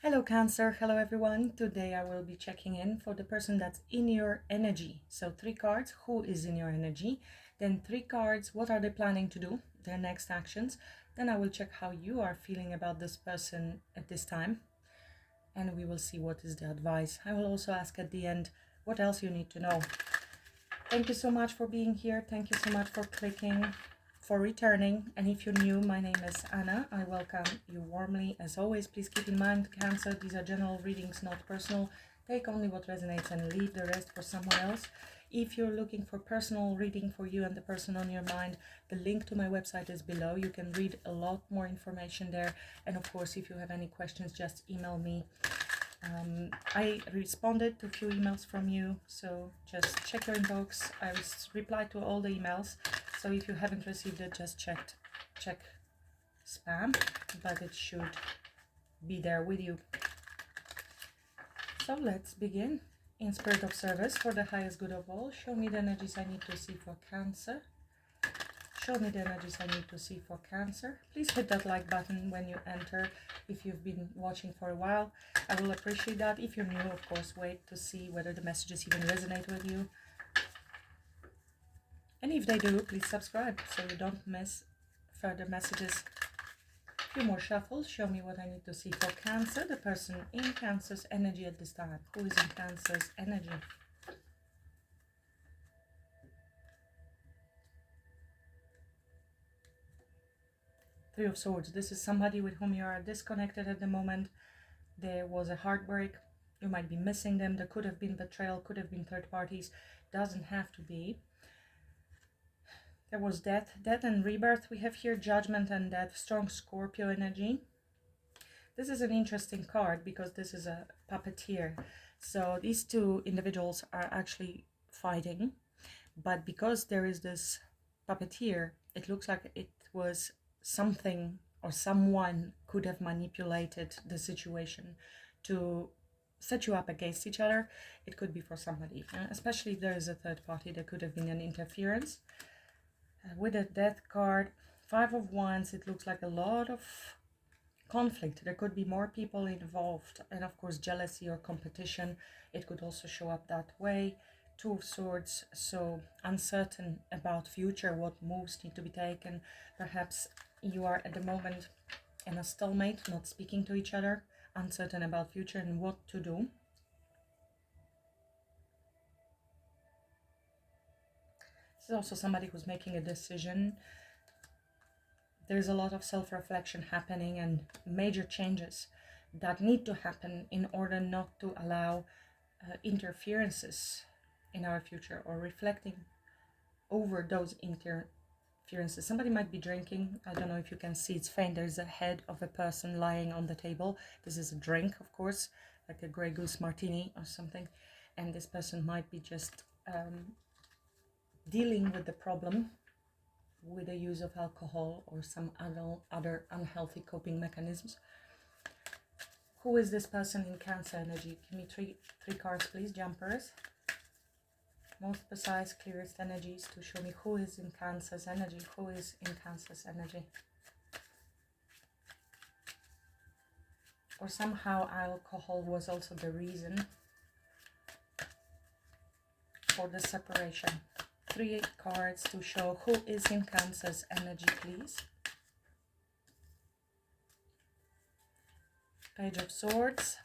Hello Cancer, hello everyone. Today I will be checking in for the person that's in your energy. So 3 cards, who is in your energy? Then 3 cards, what are they planning to do? Their next actions. Then I will check how you are feeling about this person at this time. And we will see what is the advice. I will also ask at the end what else you need to know. Thank you so much for being here. Thank you so much for clicking, for returning. And if you're new, my name is Anna. I welcome you warmly. As always, please keep in mind, Cancer, these are general readings, not personal. Take only what resonates and leave the rest for someone else. If you're looking for personal reading for you and the person on your mind, the link to my website is below. You can read a lot more information there. And of course, if you have any questions, just email me. I responded to a few emails from you, so just check your inbox. I replied to all the emails, so if you haven't received it, just check spam, but it should be there with you. So let's begin. In spirit of service, for the highest good of all, show me the energies I need to see for Cancer. Show me the energies I need to see for Cancer. Please hit that like button when you enter if you've been watching for a while. I will appreciate that. If you're new, of course, wait to see whether the messages even resonate with you. And if they do, please subscribe so you don't miss further messages. A few more shuffles. Show me what I need to see for Cancer. The person in Cancer's energy at this time. Who is in Cancer's energy? Three of Swords. This is somebody with whom you are disconnected at the moment. There was a heartbreak. You might be missing them. There could have been betrayal, could have been third parties. Doesn't have to be. There was death and rebirth. We have here judgment and death. Strong Scorpio energy. This is an interesting card because this is a puppeteer. So these two individuals are actually fighting. But because there is this puppeteer, it looks like it was something or someone could have manipulated the situation to set you up against each other. It could be for somebody, especially if there is a third party. There could have been an interference. With a death card, 5 of Wands, it looks like a lot of conflict. There could be more people involved, and of course jealousy or competition. It could also show up that way. 2 of Swords, so uncertain about future, what moves need to be taken. Perhaps you are at the moment in a stalemate, not speaking to each other, uncertain about future and what to do. This is also somebody who's making a decision. There's a lot of self-reflection happening and major changes that need to happen in order not to allow interferences in our future, or reflecting over those interferences. Somebody might be drinking. I don't know if you can see, it's faint. There's a head of a person lying on the table. This is a drink, of course, like a Grey Goose martini or something, and this person might be just dealing with the problem with the use of alcohol or some other unhealthy coping mechanisms. Who is this person in Cancer energy? Give me three cards, please, jumpers. Most precise, clearest energies to show me who is in Cancer's energy. Who is in Cancer's energy? Or somehow alcohol was also the reason for the separation. 3 cards to show who is in Cancer's energy, please. Page of Swords.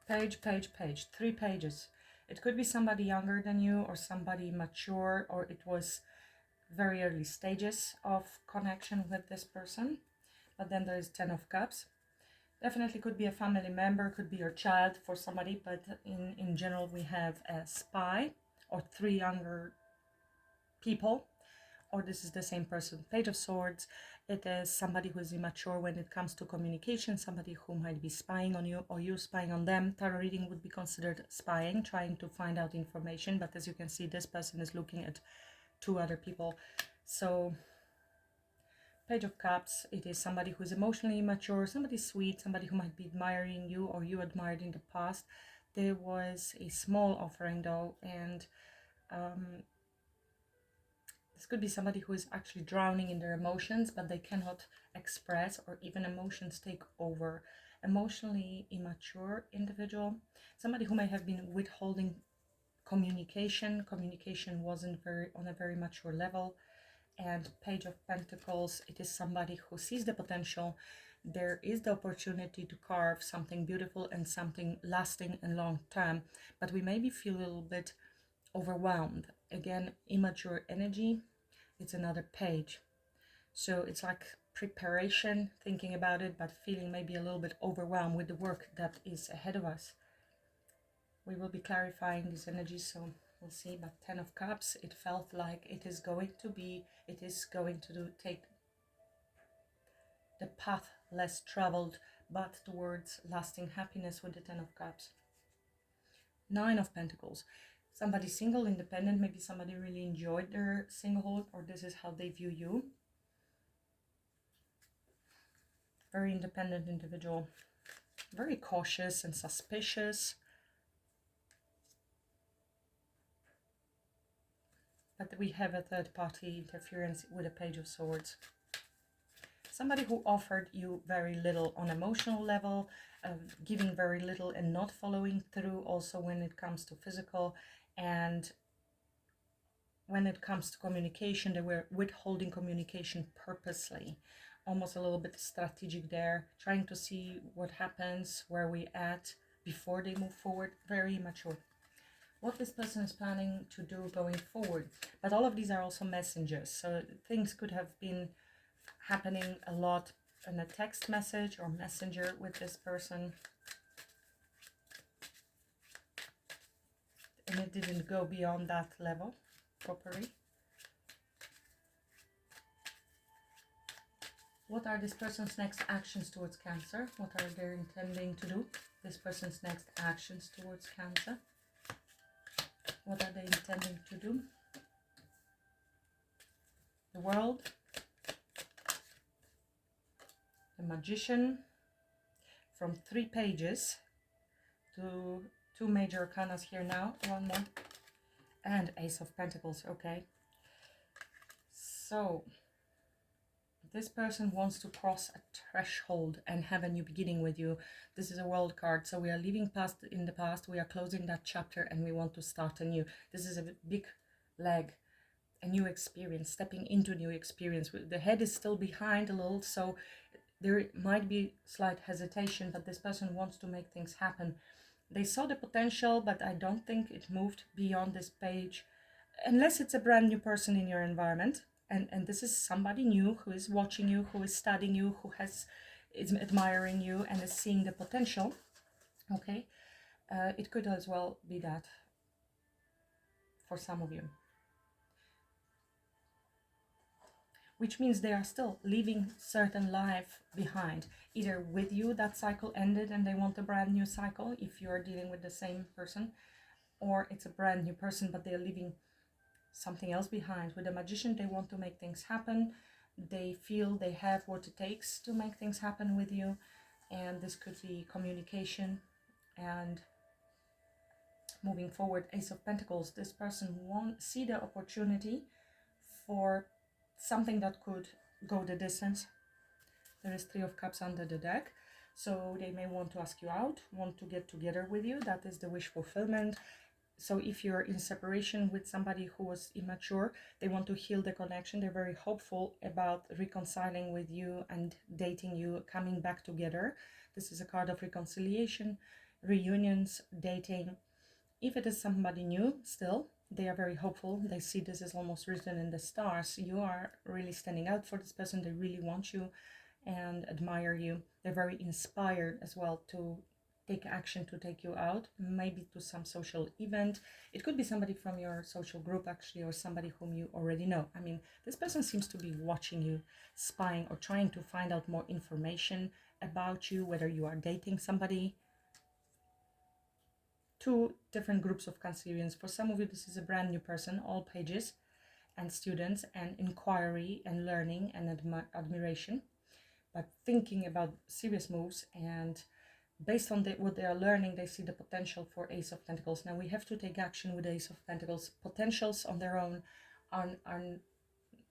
Page. 3 pages. It could be somebody younger than you or somebody mature, or it was very early stages of connection with this person. But then there is 10 of Cups. Definitely could be a family member, could be your child for somebody, but in general we have a spy or 3 younger people, or this is the same person. Page of Swords, it is somebody who is immature when it comes to communication, somebody who might be spying on you or you spying on them. Tarot reading would be considered spying, trying to find out information, but as you can see, this person is looking at 2 other people. So Page of Cups, it is somebody who is emotionally immature, somebody sweet, somebody who might be admiring you or you admired in the past. There was a small offering though, and This could be somebody who is actually drowning in their emotions, but they cannot express, or even emotions take over. Emotionally immature individual, somebody who may have been withholding communication. Communication wasn't on a very mature level. And Page of Pentacles, it is somebody who sees the potential. There is the opportunity to carve something beautiful and something lasting and long term, but we maybe feel a little bit overwhelmed. Again, immature energy, it's another page. So it's like preparation, thinking about it, but feeling maybe a little bit overwhelmed with the work that is ahead of us. We will be clarifying these energies, so we'll see. But 10 of Cups, it felt like it is going to take the path less traveled, but towards lasting happiness with the 10 of Cups. 9 of Pentacles. Somebody single, independent, maybe somebody really enjoyed their singlehood, or this is how they view you. Very independent individual, very cautious and suspicious. But we have a third party interference with a Page of Swords. Somebody who offered you very little on emotional level, giving very little and not following through also when it comes to physical, and when it comes to communication, they were withholding communication purposely. Almost a little bit strategic there, trying to see what happens, where we at before they move forward. Very immature. What this person is planning to do going forward. But all of these are also messengers, so things could have been happening a lot in a text message or messenger with this person, and it didn't go beyond that level properly. What are this person's next actions towards Cancer? What are they intending to do? This person's next actions towards Cancer. What are they intending to do? The World. The Magician. From 3 pages to 2 major arcanas here now. One more. And Ace of Pentacles. Okay. So this person wants to cross a threshold and have a new beginning with you. This is a World card, so we are leaving past in the past, we are closing that chapter, and we want to start anew. This is a big leg, a new experience, stepping into new experience. The head is still behind a little, so there might be slight hesitation, but this person wants to make things happen. They saw the potential, but I don't think it moved beyond this page, unless it's a brand new person in your environment. And this is somebody new who is watching you, who is studying you, who is admiring you and is seeing the potential. Okay, it could as well be that for some of you. Which means they are still leaving certain life behind. Either with you, that cycle ended and they want a brand new cycle, if you are dealing with the same person. Or it's a brand new person, but they're leaving something else behind. With the Magician, they want to make things happen. They feel they have what it takes to make things happen with you. And this could be communication and moving forward. Ace of Pentacles. This person won't see the opportunity for something that could go the distance. There is 3 of Cups under the deck. So they may want to ask you out, want to get together with you. That is the wish fulfillment. So if you're in separation with somebody who was immature, they want to heal the connection. They're very hopeful about reconciling with you and dating you, coming back together. This is a card of reconciliation, reunions, dating. If it is somebody new, still, they are very hopeful. They see this is almost written in the stars. You are really standing out for this person. They really want you and admire you. They're very inspired as well to take action to take you out, maybe to some social event. It could be somebody from your social group actually, or somebody whom you already know. I mean, this person seems to be watching you, spying, or trying to find out more information about you, whether you are dating somebody. 2 different groups of Cancerians. For some of you, this is a brand new person, all pages, and students, and inquiry, and learning, and admiration, but thinking about serious moves. And based on what they are learning, they see the potential for Ace of Pentacles. Now we have to take action with Ace of Pentacles. Potentials on their own are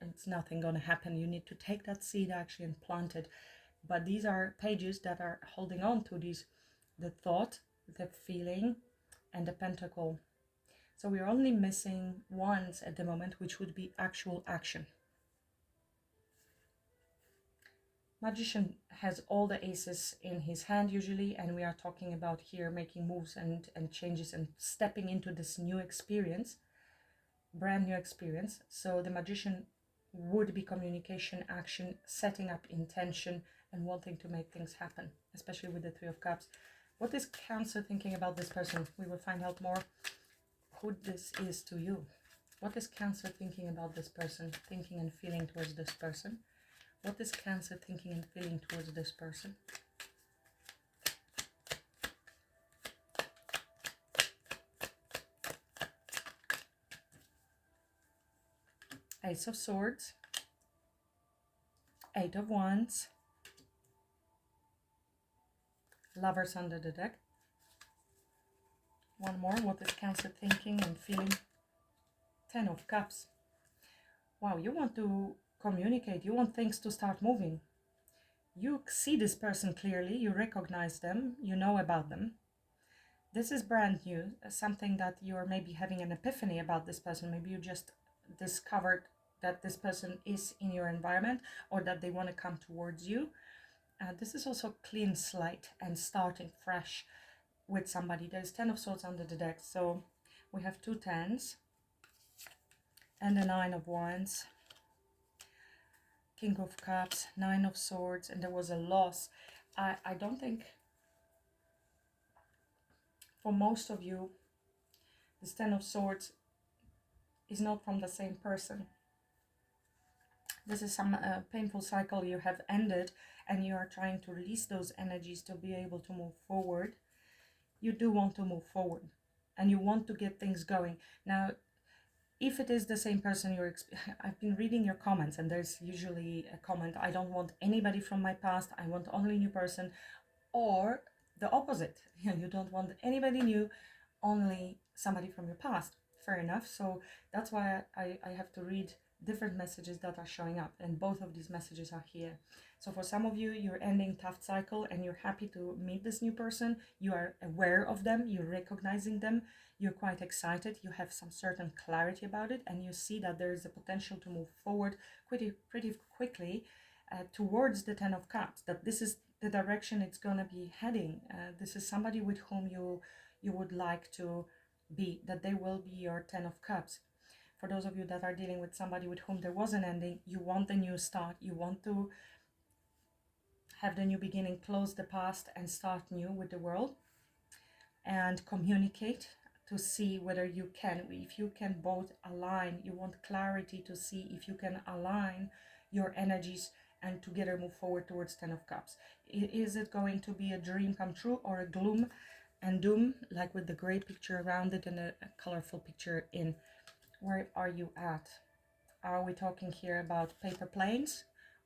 it's nothing gonna happen. You need to take that seed actually and plant it. But these are pages that are holding on to these, the thought, the feeling, and the pentacle. So we're only missing ones at the moment, which would be actual action. Magician has all the aces in his hand usually, and we are talking about here making moves and changes and stepping into this new experience, brand new experience. So the Magician would be communication, action, setting up intention, and wanting to make things happen, especially with the Three of Cups. What is Cancer thinking about this person? We will find out more who this is to you. What is Cancer thinking about this person, thinking and feeling towards this person? What is Cancer thinking and feeling towards this person? Ace of Swords, Eight of Wands, Lovers under the deck. One more. What is Cancer thinking and feeling? Ten of Cups. Wow, you want to communicate. You want things to start moving. You see this person clearly. You recognize them. You know about them. This is brand new. Something that you're maybe having an epiphany about this person. Maybe you just discovered that this person is in your environment, or that they want to come towards you. This is also clean slate and starting fresh with somebody. There's 10 of Swords under the deck, so we have 2 tens and a 9 of Wands, King of Cups, 9 of Swords, and there was a loss. I don't think, for most of you, this 10 of Swords is not from the same person. This is some painful cycle you have ended, and you are trying to release those energies to be able to move forward. You do want to move forward, and you want to get things going. Now, if it is the same person, I've been reading your comments, and there's usually a comment, I don't want anybody from my past, I want only a new person, or the opposite. You don't want anybody new, only somebody from your past. Fair enough. So that's why I have to read different messages that are showing up, and both of these messages are here. So for some of you, you're ending tough cycle and you're happy to meet this new person. You are aware of them, you're recognizing them, you're quite excited, you have some certain clarity about it, and you see that there is a potential to move forward pretty quickly towards the 10 of Cups, that this is the direction it's going to be heading. This is somebody with whom you would like to be, that they will be your 10 of Cups. For those of you that are dealing with somebody with whom there was an ending, you want the new start, you want to have the new beginning, close the past and start new with the world, and communicate to see whether you can, if you can both align. You want clarity to see if you can align your energies and together move forward towards 10 of Cups. Is it going to be a dream come true, or a gloom and doom, like with the gray picture around it and a colorful picture in? Where are you at? Are we talking here about paper planes,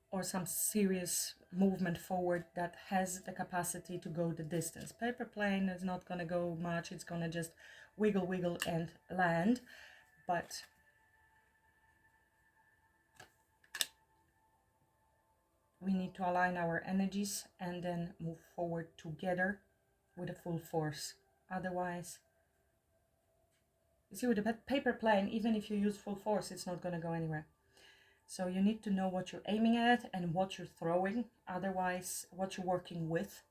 or some serious movement forward that has the capacity to go the distance? Paper plane is not going to go much. It's going to just wiggle and land. But we need to align our energies and then move forward together with a full force. Otherwise, you see, with a paper plane, even if you use full force, it's not going to go anywhere. So you need to know what you're aiming at and what you're throwing. Otherwise, what you're working with,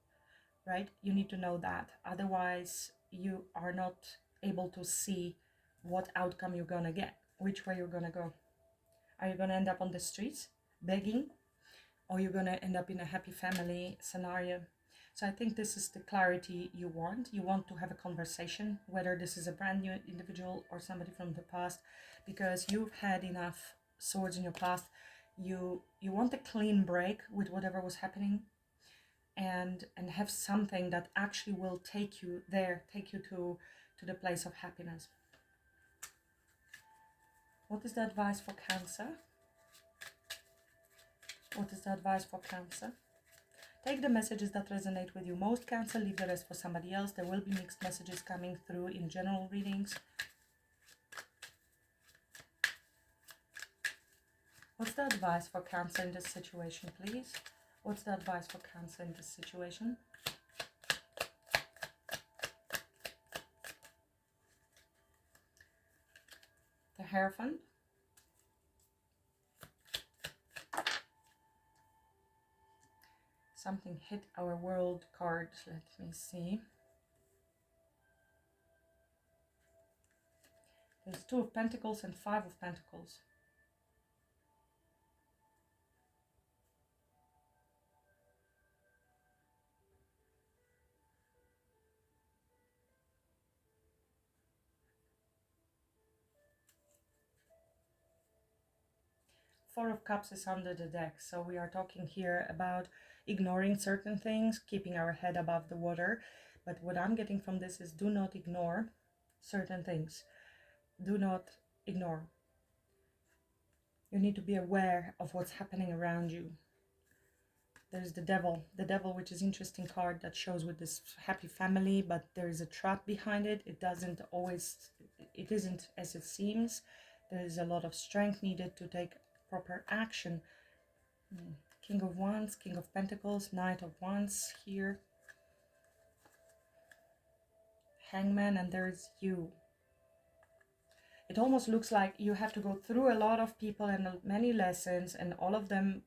right? You need to know that. Otherwise, you are not able to see what outcome you're going to get, which way you're going to go. Are you going to end up on the streets begging, or you're going to end up in a happy family scenario? So I think this is the clarity you want. You want to have a conversation, whether this is a brand new individual or somebody from the past, because you've had enough swords in your past. You want a clean break with whatever was happening, and have something that actually will take you there, take you to the place of happiness. What is the advice for Cancer? What is the advice for Cancer? Take the messages that resonate with you most, Cancer. Leave the rest for somebody else. There will be mixed messages coming through in general readings. What's the advice for Cancer in this situation, please? What's the advice for Cancer in this situation? The Hierophant. Something hit our world card. Let me see. There's 2 of Pentacles and 5 of Pentacles. Four of Cups is under the deck, so we are talking here about ignoring certain things, keeping our head above the water. But what I'm getting from this is do not ignore certain things. Do not ignore. You need to be aware of what's happening around you. There's the Devil, which is an interesting card that shows with this happy family, but there is a trap behind it. It isn't as it seems. There is a lot of strength needed to take proper action. King of Wands, King of Pentacles, Knight of Wands here. Hangman, and there's you. It almost looks like you have to go through a lot of people and many lessons, and all of them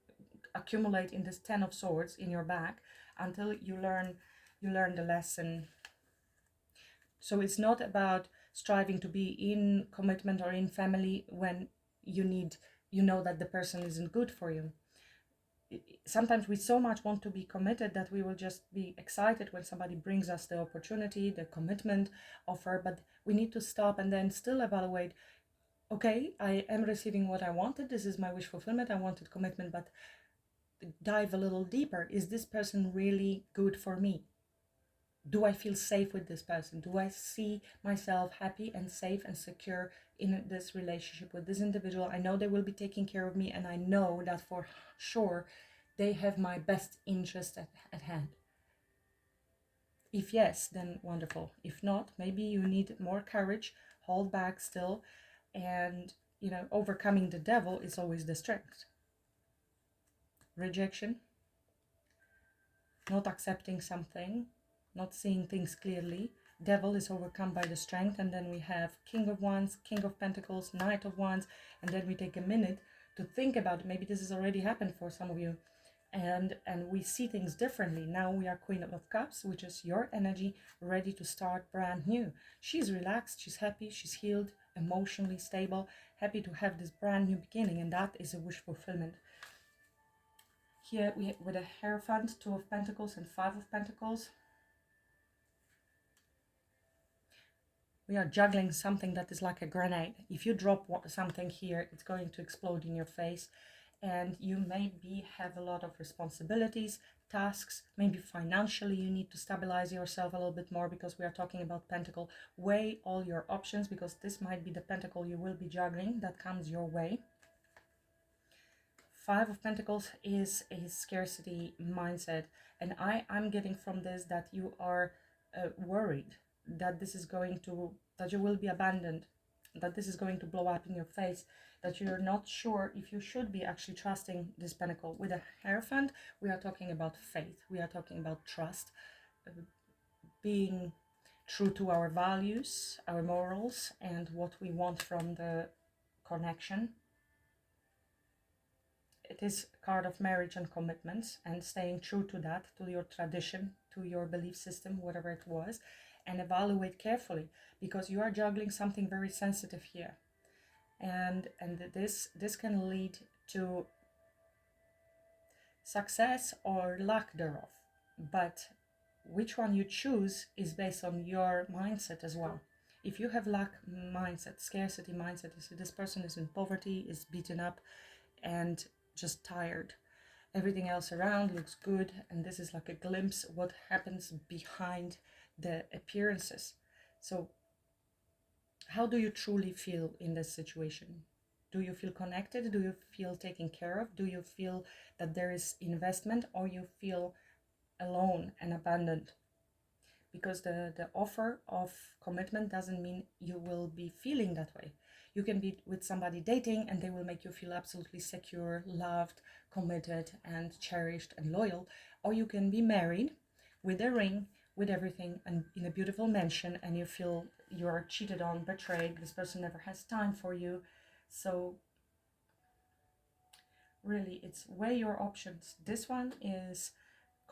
accumulate in this 10 of Swords in your back until you learn the lesson. So it's not about striving to be in commitment or in family when you know that the person isn't good for you. Sometimes we so much want to be committed that we will just be excited when somebody brings us the opportunity, the commitment offer, but we need to stop and then still evaluate, okay, I am receiving what I wanted, this is my wish fulfillment, I wanted commitment, but dive a little deeper. Is this person really good for me? Do I feel safe with this person? Do I see myself happy and safe and secure in this relationship with this individual? I know they will be taking care of me, and I know that for sure they have my best interest at hand. If yes, then wonderful. If not, maybe you need more courage, hold back still, and overcoming the Devil is always the strength. Rejection, not accepting something, not seeing things clearly. Devil is overcome by the strength, and then we have King of Wands, King of Pentacles, Knight of Wands, and then we take a minute to think about it. Maybe this has already happened for some of you, and we see things differently. Now we are Queen of Cups, which is your energy, ready to start brand new. She's relaxed, she's happy, she's healed, emotionally stable, happy to have this brand new beginning, and that is a wish fulfillment. Here we with a Hierophant, 2 of Pentacles and 5 of Pentacles. We are juggling something that is like a grenade. If you drop something here, it's going to explode in your face. And you maybe have a lot of responsibilities, tasks, maybe financially you need to stabilize yourself a little bit more, because we are talking about Pentacle. Weigh all your options, because this might be the Pentacle you will be juggling that comes your way. 5 of Pentacles is a scarcity mindset, and I'm getting from this that you are worried that that you will be abandoned, that this is going to blow up in your face, that you're not sure if you should be actually trusting this Pentacle. With a Hierophant, we are talking about faith, we are talking about trust, being true to our values, our morals, and what we want from the connection. It is a card of marriage and commitments, and staying true to that, to your tradition, to your belief system, whatever it was, and evaluate carefully, because you are juggling something very sensitive here, and this can lead to success or lack thereof. But which one you choose is based on your mindset as well. If you have lack mindset, scarcity mindset, this person is in poverty, is beaten up, and just tired. Everything else around looks good, and this is like a glimpse of what happens behind the appearances. So how do you truly feel in this situation? Do you feel connected? Do you feel taken care of? Do you feel that there is investment, or you feel alone and abandoned? Because the offer of commitment doesn't mean you will be feeling that way. You can be with somebody dating and they will make you feel absolutely secure, loved, committed, and cherished and loyal. Or you can be married with a ring, with everything, and in a beautiful mansion, and you feel you're cheated on, betrayed, this person never has time for you. So really, it's weigh your options. This one is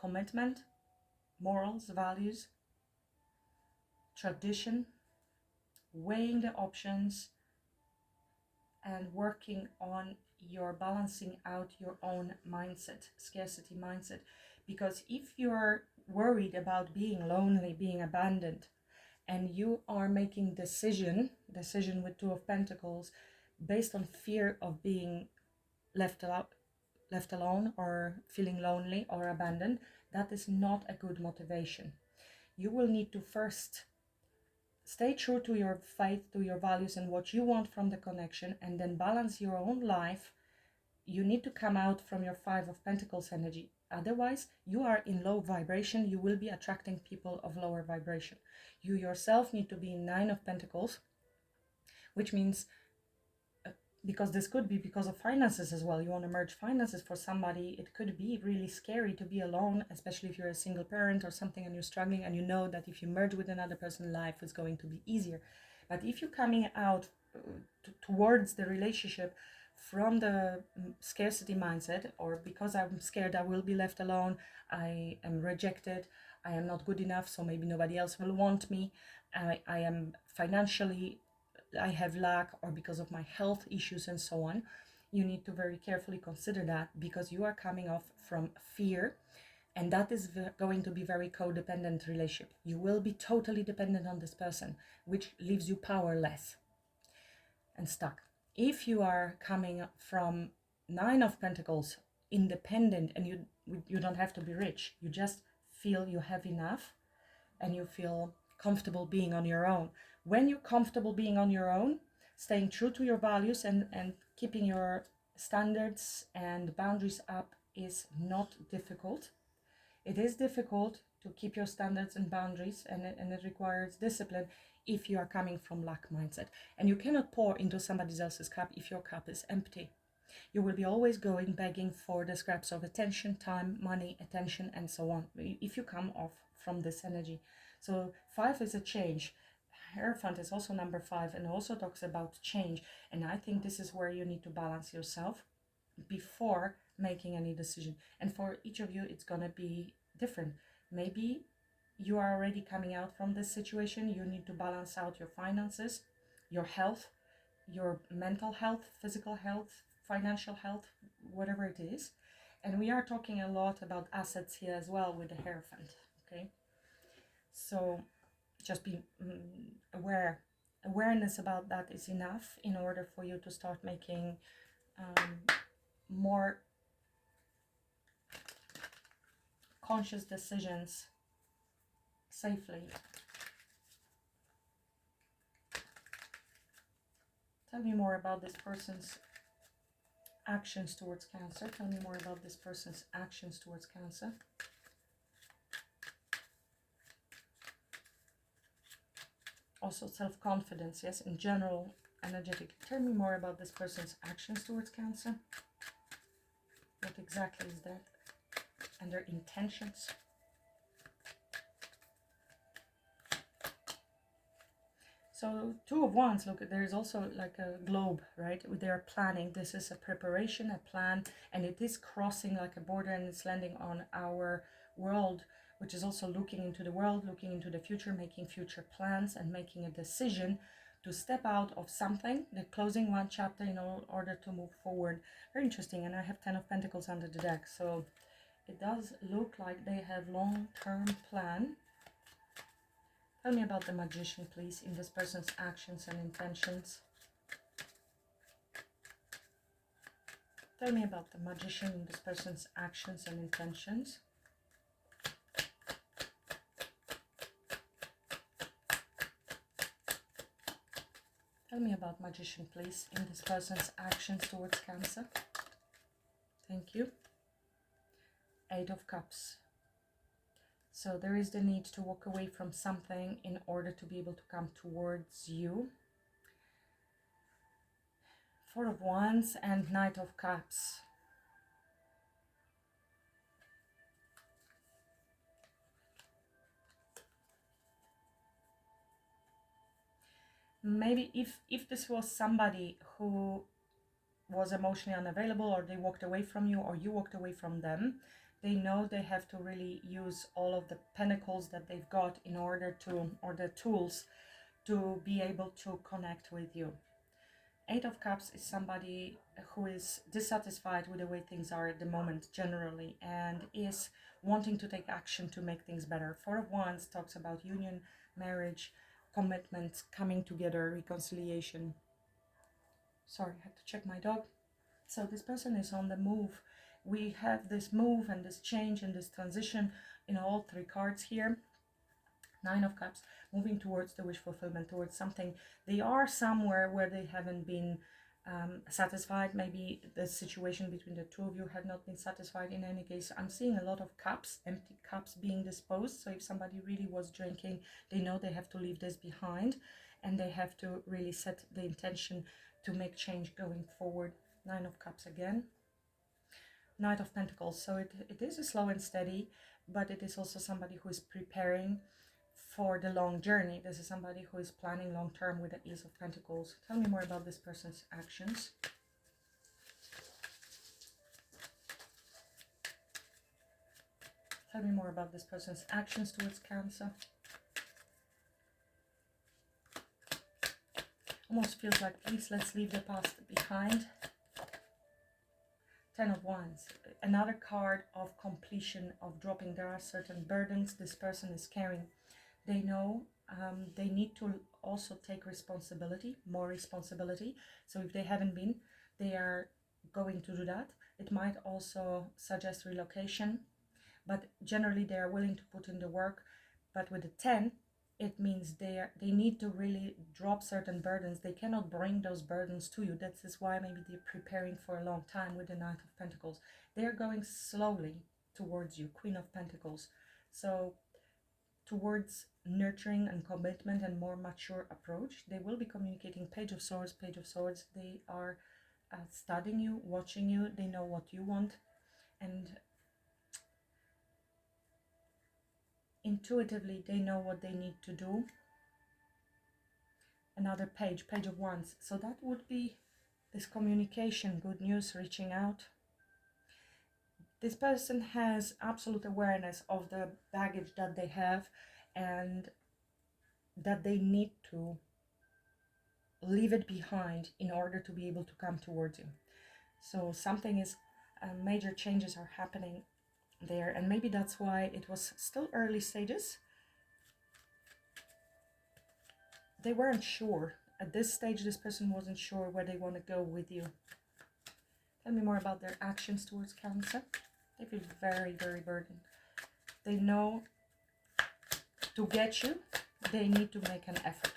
commitment, morals, values, tradition, weighing the options, and working on your balancing out your own mindset, scarcity mindset. Because if you're worried about being lonely, being abandoned, and you are making decision with Two of Pentacles based on fear of being left alone or feeling lonely or abandoned, that is not a good motivation. You will need to first stay true to your faith, to your values, and what you want from the connection, and then balance your own life. You need to come out from your Five of Pentacles energy. Otherwise, you are in low vibration. You will be attracting people of lower vibration. You yourself need to be in Nine of Pentacles, which means, because this could be because of finances as well. You want to merge finances for somebody. It could be really scary to be alone, especially if you're a single parent or something and you're struggling and you know that if you merge with another person, life is going to be easier. But if you're coming out towards the relationship from the scarcity mindset, or because I'm scared I will be left alone, I am rejected, I am not good enough, so maybe nobody else will want me, I am financially, I have lack, or because of my health issues and so on, you need to very carefully consider that, because you are coming off from fear, and that is going to be very codependent relationship. You will be totally dependent on this person, which leaves you powerless and stuck. If you are coming from Nine of Pentacles, independent, and you don't have to be rich, you just feel you have enough and you feel comfortable being on your own. When you're comfortable being on your own, staying true to your values and keeping your standards and boundaries up is not difficult. It is difficult to keep your standards and boundaries, and it requires discipline if you are coming from lack mindset. And you cannot pour into somebody else's cup if your cup is empty. You will be always going begging for the scraps of attention, time, money, attention, and so on, if you come off from this energy. So 5 is a change. Hierophant is also number 5 and also talks about change. And I think this is where you need to balance yourself before making any decision. And for each of you, it's gonna be different. Maybe you are already coming out from this situation. You need to balance out your finances, your health, your mental health, physical health, financial health, whatever it is. And we are talking a lot about assets here as well with the Hierophant. Okay, so just be aware. Awareness about that is enough in order for you to start making more conscious decisions safely. Tell me more about this person's actions towards Cancer. Tell me more about this person's actions towards Cancer. Also self-confidence, yes, in general, energetic. Tell me more about this person's actions towards Cancer. What exactly is that? And their intentions. So 2 of Wands, look, there's also like a globe, right? They're planning. This is a preparation, a plan, and it is crossing like a border, and it's landing on our world, which is also looking into the world, looking into the future, making future plans and making a decision to step out of something. They're closing one chapter in order to move forward. Very interesting. And I have 10 of Pentacles under the deck. So it does look like they have long-term plan. Tell me about the Magician, please, in this person's actions and intentions. Tell me about the Magician in this person's actions and intentions. Tell me about Magician, please, in this person's actions towards Cancer. Thank you. 8 of Cups. So there is the need to walk away from something in order to be able to come towards you. Four of Wands and Knight of Cups. Maybe if this was somebody who was emotionally unavailable, or they walked away from you, or you walked away from them, they know they have to really use all of the pentacles that they've got in order to, or the tools to be able to connect with you. Eight of Cups is somebody who is dissatisfied with the way things are at the moment generally, and is wanting to take action to make things better. Four of Wands talks about union, marriage, commitment, coming together, reconciliation. Sorry, I had to check my dog. So this person is on the move. We have this move and this change and this transition in all three cards here. Nine of Cups, moving towards the wish fulfillment, towards something. They are somewhere where they haven't been satisfied. Maybe the situation between the two of you had not been satisfied. In any case, I'm seeing a lot of cups, empty cups being disposed. So if somebody really was drinking, they know they have to leave this behind, and they have to really set the intention to make change going forward. Nine of Cups again. Knight of Pentacles. So it is a slow and steady, but it is also somebody who is preparing for the long journey. This is somebody who is planning long term with the Ace of Pentacles. Tell me more about this person's actions. Tell me more about this person's actions towards Cancer. Almost feels like, please, let's leave the past behind. Ten of Wands, another card of completion, of dropping. There are certain burdens this person is carrying. They know they need to also take responsibility, more responsibility. So if they haven't been, they are going to do that. It might also suggest relocation, but generally they are willing to put in the work. But with the 10, it means they need to really drop certain burdens. They cannot bring those burdens to you. That is why maybe they're preparing for a long time with the Knight of Pentacles. They're going slowly towards you, Queen of Pentacles. So towards nurturing and commitment and more mature approach. They will be communicating. Page of Swords, Page of Swords. They are studying you, watching you. They know what you want, and intuitively they know what they need to do. Another page, Page of Wands. So that would be this communication, good news, reaching out. This person has absolute awareness of the baggage that they have, and that they need to leave it behind in order to be able to come towards you. So something is, major changes are happening there, and maybe that's why it was still early stages. They weren't sure. At this stage, this person wasn't sure where they want to go with you. Tell me more about their actions towards Cancer. They feel very, very burdened. They know to get you, they need to make an effort.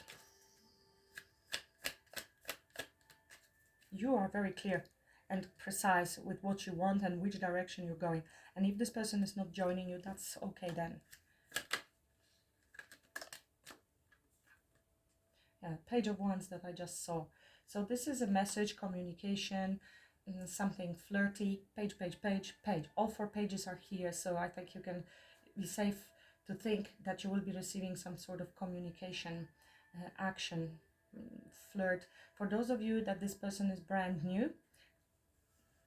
You are very clear and precise with what you want and which direction you're going. And if this person is not joining you, that's okay then. Yeah, Page of Wands that I just saw. So this is a message, communication, something flirty. Page, page, page, page. All four pages are here, so I think you can be safe to think that you will be receiving some sort of communication, action, flirt. For those of you that this person is brand new,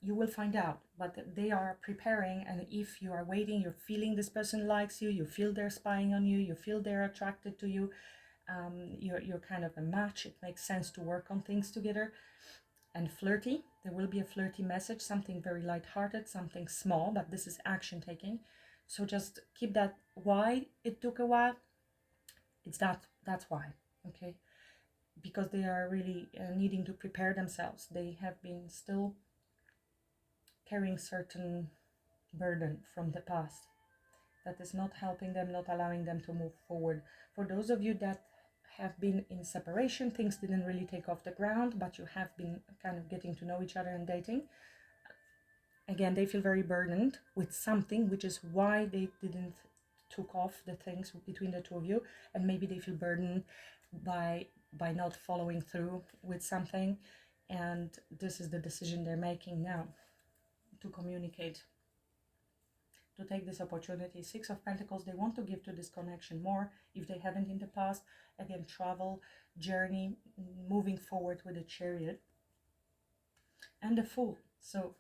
you will find out, but they are preparing. And if you are waiting, you're feeling this person likes you, you feel they're spying on you, you feel they're attracted to you, you're kind of a match. It makes sense to work on things together. And flirty, there will be a flirty message, something very light-hearted, something small, but this is action taking. So just keep that. Why it took a while, it's that's why, okay? Because they are really needing to prepare themselves. They have been still carrying certain burden from the past that is not helping them, not allowing them to move forward. For those of you that have been in separation, things didn't really take off the ground, but you have been kind of getting to know each other and dating. Again, they feel very burdened with something, which is why they didn't took off the things between the two of you, and maybe they feel burdened by not following through with something. And this is the decision they're making now, to communicate, to take this opportunity. Six of Pentacles, they want to give to this connection more if they haven't in the past. Again, travel, journey, moving forward with the Chariot. And the Fool. So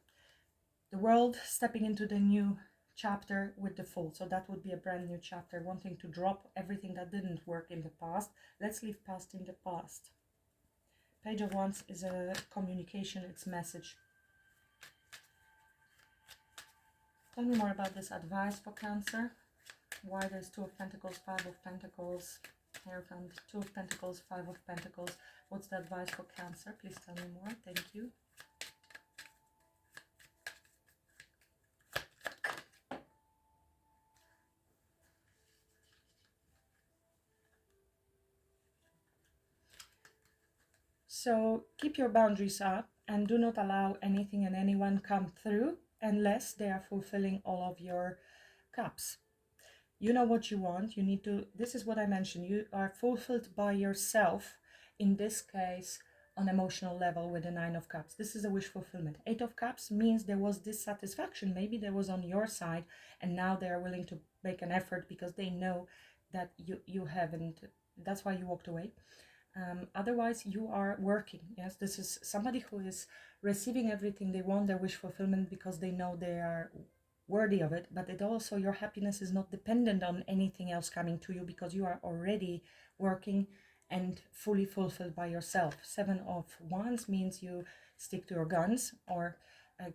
the world stepping into the new chapter with the Fool. So that would be a brand new chapter, wanting to drop everything that didn't work in the past. Let's leave past in the past. Page of Wands is a communication, it's message. Tell me more about this advice for Cancer. Why there's Two of Pentacles, Five of Pentacles, Hierophant, Two of Pentacles, Five of Pentacles. What's the advice for Cancer? Please tell me more. Thank you. So keep your boundaries up and do not allow anything and anyone come through unless they are fulfilling all of your cups. You know what you want. You need to, this is what I mentioned, you are fulfilled by yourself, in this case on emotional level with the Nine of Cups. This is a wish fulfillment. Eight of Cups means there was dissatisfaction, maybe there was on your side, and now they are willing to make an effort because they know that you haven't, that's why you walked away. Otherwise you are working. Yes, this is somebody who is receiving everything they want, their wish fulfillment, because they know they are worthy of it. But it also, your happiness is not dependent on anything else coming to you, because you are already working and fully fulfilled by yourself. Seven of Wands means you stick to your guns, or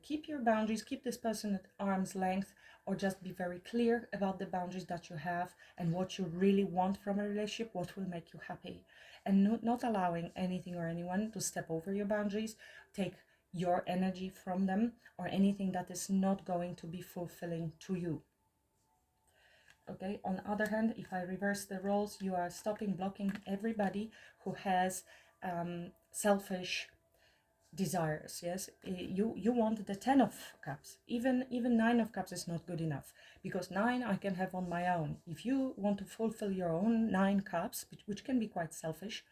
keep your boundaries, keep this person at arm's length, or just be very clear about the boundaries that you have and what you really want from a relationship, what will make you happy. And not allowing anything or anyone to step over your boundaries, take your energy from them, or anything that is not going to be fulfilling to you. Okay, on the other hand, if I reverse the roles, you are stopping, blocking everybody who has selfish desires. Yes, you want the 10 of Cups. Even 9 of Cups is not good enough, because 9 I can have on my own. If you want to fulfill your own 9 Cups, which can be quite selfish,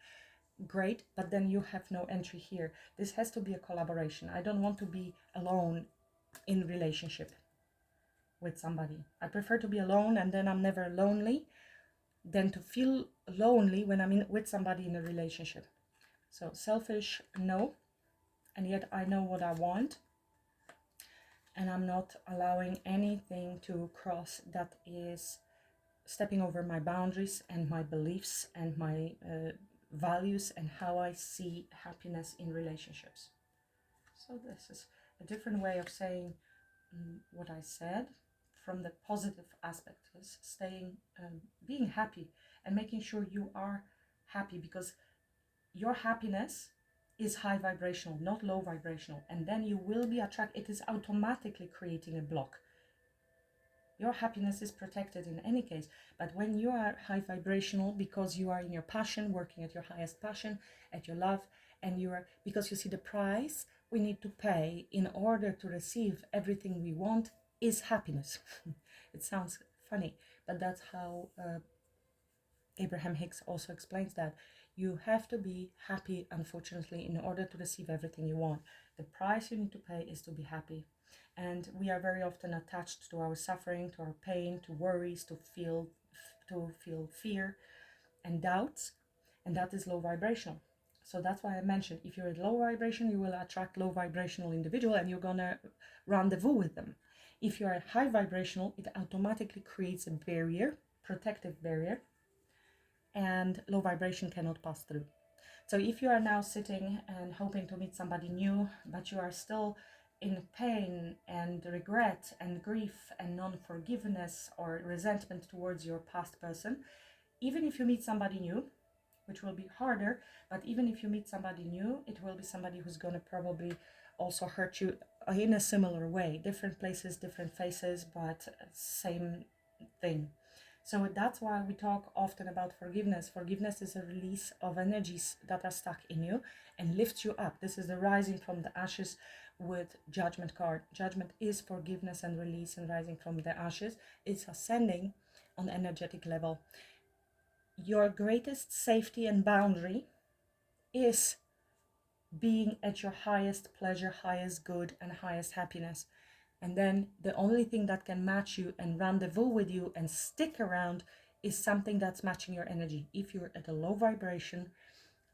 great, but then you have no entry here. This has to be a collaboration. I don't want to be alone in relationship with somebody. I prefer to be alone, and then I'm never lonely, than to feel lonely when I'm with somebody in a relationship. So selfish, no. And yet I know what I want, and I'm not allowing anything to cross that is stepping over my boundaries and my beliefs and my values and how I see happiness in relationships. So this is a different way of saying what I said, from the positive aspect, is staying, being happy and making sure you are happy, because your happiness is high vibrational, not low vibrational, and then you will be attracted. It is automatically creating a block. Your happiness is protected in any case, but when you are high vibrational, because you are in your passion, working at your highest passion, at your love, and you are, because you see the price we need to pay in order to receive everything we want is happiness. It sounds funny, but that's how Abraham Hicks also explains that. You have to be happy, unfortunately, in order to receive everything you want. The price you need to pay is to be happy. And we are very often attached to our suffering, to our pain, to worries, to feel fear and doubts, and that is low vibrational. So that's why I mentioned, if you're at low vibration, you will attract low vibrational individual, and you're gonna rendezvous with them. If you are high vibrational, it automatically creates a barrier, protective barrier, and low vibration cannot pass through. So if you are now sitting and hoping to meet somebody new, but you are still in pain and regret and grief and non-forgiveness or resentment towards your past person, even if you meet somebody new, which will be harder, but even if you meet somebody new, it will be somebody who's going to probably also hurt you in a similar way. Different places, different faces, but same thing. So that's why we talk often about forgiveness. Forgiveness is a release of energies that are stuck in you and lifts you up. This is the rising from the ashes with Judgment card. Judgment is forgiveness and release and rising from the ashes. It's ascending on energetic level. Your greatest safety and boundary is being at your highest pleasure, highest good, and highest happiness. And then the only thing that can match you and rendezvous with you and stick around is something that's matching your energy. If you're at a low vibration,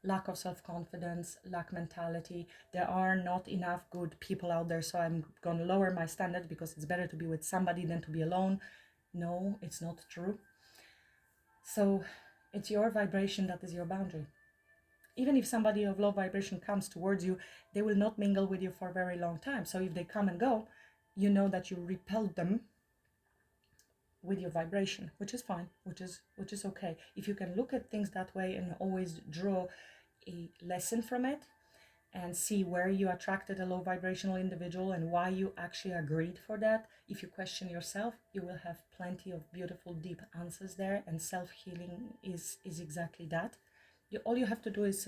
lack of self-confidence, lack mentality, there are not enough good people out there, so I'm going to lower my standard because it's better to be with somebody than to be alone. No, it's not true. So it's your vibration that is your boundary. Even if somebody of low vibration comes towards you, they will not mingle with you for a very long time. So if they come and go, you know that you repelled them with your vibration, which is fine, which is okay. If you can look at things that way and always draw a lesson from it and see where you attracted a low vibrational individual and why you actually agreed for that, if you question yourself, you will have plenty of beautiful deep answers there. And self-healing is exactly that. All you have to do is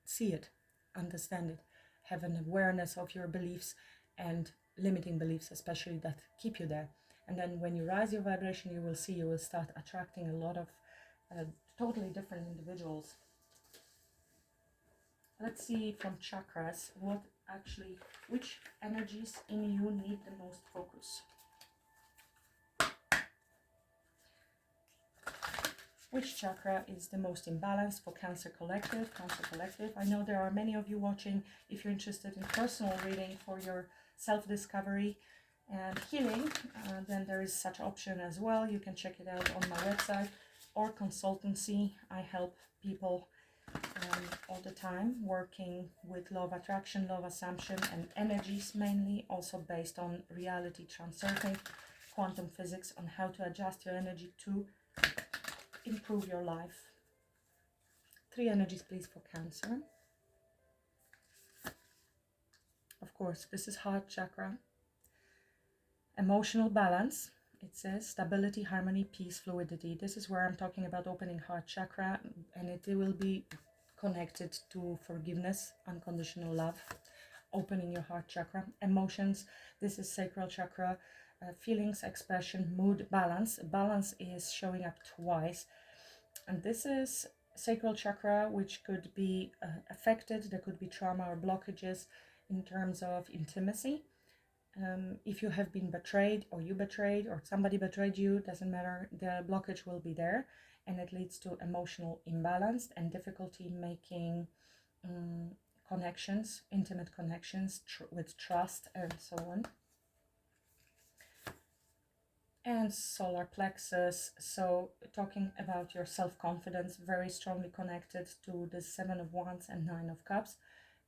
see it, understand it, have an awareness of your beliefs and limiting beliefs especially that keep you there. And then when you rise your vibration, you will see, you will start attracting a lot of totally different individuals. Let's see from chakras which energies in you need the most focus. Which chakra is the most imbalanced for Cancer Collective? Cancer Collective. I know there are many of you watching. If you're interested in personal reading for your self-discovery and healing, then there is such option as well. You can check it out on my website or Consultancy. I help people all the time working with law of attraction, law of assumption, and energies mainly, also based on reality transurfing, quantum physics, on how to adjust your energy to improve your life. 3 energies, please, for Cancer. Of course, this is heart chakra. Emotional balance. It says stability, harmony, peace, fluidity. This is where I'm talking about opening heart chakra, and it will be connected to forgiveness, unconditional love, opening your heart chakra. Emotions. This is sacral chakra. Feelings, expression, mood, balance. Balance is showing up twice. And this is sacral chakra, which could be affected. There could be trauma or blockages in terms of intimacy. If you have been betrayed, or you betrayed, or somebody betrayed you, doesn't matter, the blockage will be there, and it leads to emotional imbalance and difficulty making connections, intimate connections with trust and so on. And solar plexus, so talking about your self-confidence, very strongly connected to the 7 of Wands and 9 of Cups.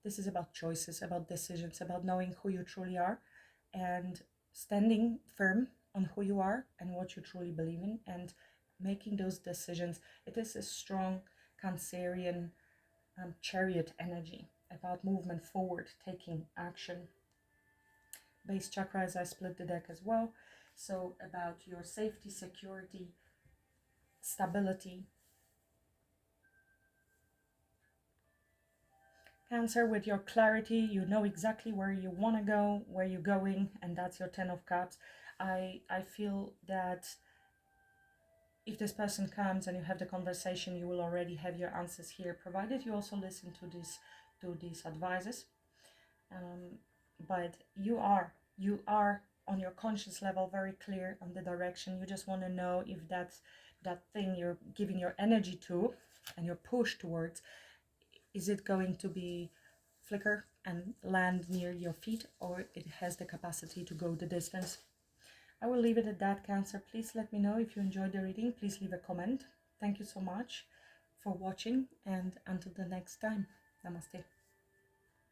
This is about choices, about decisions, about knowing who you truly are and standing firm on who you are and what you truly believe in and making those decisions. It is a strong Cancerian chariot energy about movement forward, taking action. Base chakra, as I split the deck as well. So about your safety, security, stability. Cancer, with your clarity, you know exactly where you want to go, where you're going, and that's your 10 of Cups. I feel that if this person comes and you have the conversation, you will already have your answers here, provided you also listen to these advices. But you are on your conscious level very clear on the direction. You just want to know if that's that thing you're giving your energy to and your push towards, is it going to be flicker and land near your feet, or it has the capacity to go the distance. I will leave it at that, Cancer. Please let me know if you enjoyed the reading. Please leave a comment. Thank you so much for watching, and until the next time, namaste.